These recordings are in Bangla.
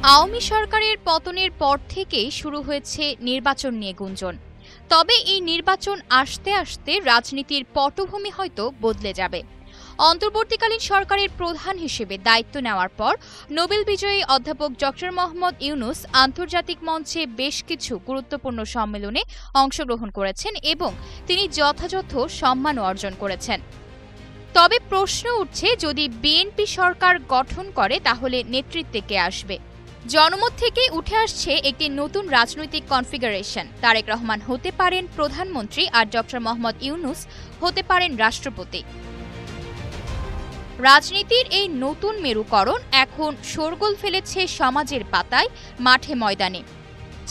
আওয়ামী সরকারের পতনের পর থেকেই শুরু হয়েছে নির্বাচন নিয়ে গুঞ্জন। তবে এই নির্বাচন আসতে আসতে রাজনীতির পটভূমি হয়তো বদলে যাবে। অন্তর্বর্তীকালীন সরকারের প্রধান হিসেবে দায়িত্ব নেওয়ার পর নোবেল বিজয়ী অধ্যাপক ডক্টর মোহাম্মদ ইউনূস আন্তর্জাতিক মঞ্চে বেশ কিছু গুরুত্বপূর্ণ সম্মেলনে অংশগ্রহণ করেছেন এবং তিনি যথাযথ সম্মানও অর্জন করেছেন। তবে প্রশ্ন উঠছে, যদি বিএনপি সরকার গঠন করে তাহলে নেতৃত্বে কে আসবে? জনমত থেকে উঠে আসছে একটি নতুন রাজনৈতিক কনফিগারেশন। তারেক রহমান হতে পারেন প্রধানমন্ত্রী আর ডক্টর মোহাম্মদ ইউনূস হতে পারেন রাষ্ট্রপতি। রাজনীতির এই নতুন মেরুকরণ এখন শোরগোল ফেলেছে সমাজের পাতায়, মাঠে ময়দানে।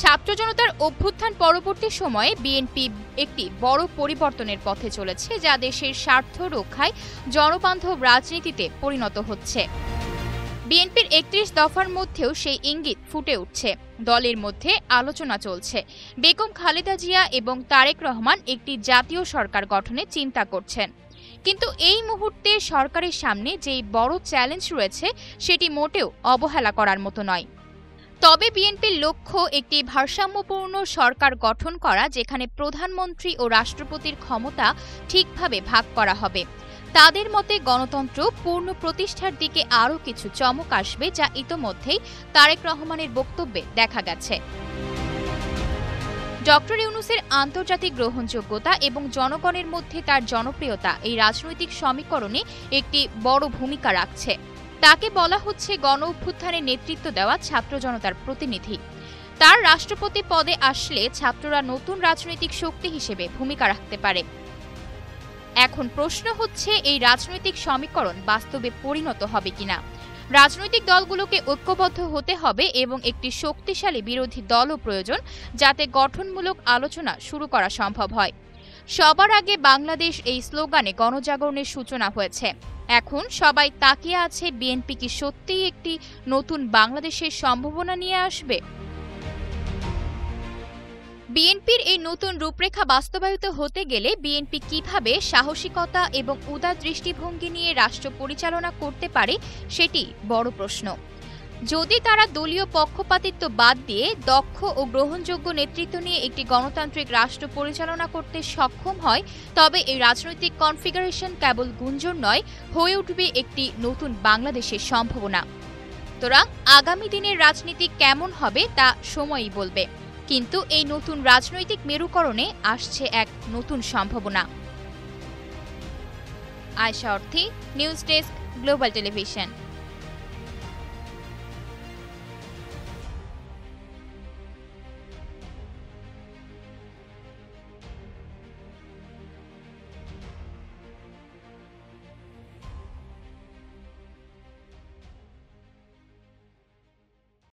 ছাত্র জনতার অভ্যুত্থান পরবর্তী সময়ে বিএনপি একটি বড় পরিবর্তনের পথে চলেছে, যা দেশের স্বার্থ রক্ষায় জনবান্ধব রাজনীতিতে পরিণত হচ্ছে। বিএনপির ৩১ দফার মধ্যেও সেই ইঙ্গিত ফুটে উঠছে। দলের মধ্যে আলোচনা চলছে। বেগম খালেদা জিয়া এবং তারেক রহমান একটি জাতীয় সরকার গঠনে চিন্তা করছেন। কিন্তু এই মুহূর্তে সরকারের সামনে যেই বড় চ্যালেঞ্জ রয়েছে সেটি মোটেও অবহেলা করার মতো নয়। তবে বিএনপির লক্ষ্য একটি ভারসাম্যপূর্ণ সরকার গঠন করা, যেখানে প্রধানমন্ত্রী ও রাষ্ট্রপতির ক্ষমতা ঠিকভাবে ভাগ করা হবে। তাদের মতে গণতন্ত্র পূর্ণ প্রতিষ্ঠার দিকে আরও কিছু চমক আসবে, যা ইতোমধ্যেই তারেক রহমানের বক্তব্যে দেখা গেছে। ডক্টর ইউনূসের আন্তর্জাতিক গ্রহণযোগ্যতা এবং জনগণের মধ্যে তার জনপ্রিয়তা এই রাজনৈতিক সমীকরণে একটি বড় ভূমিকা রাখছে। তাকে বলা হচ্ছে গণ অভ্যুত্থানে নেতৃত্ব দেওয়া ছাত্র জনতার প্রতিনিধি। তার রাষ্ট্রপতি পদে আসলে ছাত্ররা নতুন রাজনৈতিক শক্তি হিসেবে ভূমিকা রাখতে পারে। এখন প্রশ্ন হচ্ছে, এই রাজনৈতিক সমীকরণ বাস্তবে পরিণত হবে কিনা। রাজনৈতিক দলগুলোকে ঐক্যবদ্ধ হতে হবে এবং একটি শক্তিশালী বিরোধী দলও প্রয়োজন, যাতে গঠনমূলক আলোচনা শুরু করা সম্ভব হয়। সবার আগে বাংলাদেশ এই স্লোগানে গণজাগরণের সূচনা হয়েছে। এখন সবাই তাকিয়ে আছে, বিএনপি কি সত্যিই একটি নতুন বাংলাদেশের সম্ভাবনা নিয়ে আসবে? বিএনপির এই নতুন রূপরেখা বাস্তবায়িত হতে গেলে বিএনপি কিভাবে সাহসিকতা এবং উদার দৃষ্টিভঙ্গি নিয়ে রাষ্ট্র পরিচালনা করতে পারে সেটি বড় প্রশ্ন। যদি তারা দলীয় পক্ষপাতিত্ব বাদ দিয়ে দক্ষ ও গ্রহণযোগ্য নেতৃত্ব নিয়ে একটি গণতান্ত্রিক রাষ্ট্র পরিচালনা করতে সক্ষম হয়, তবে এই রাজনৈতিক কনফিগারেশন কেবল গুঞ্জন নয়, হয়ে উঠবে একটি নতুন বাংলাদেশের সম্ভাবনা। সুতরাং আগামী দিনের রাজনীতি কেমন হবে তা সময়ই বলবে। কিন্তু এই নতুন রাজনৈতিক মেরুকরণে আসছে এক নতুন সম্ভাবনা। আয়েশা অর্থী, নিউজ ডেস্ক, গ্লোবাল টেলিভিশন।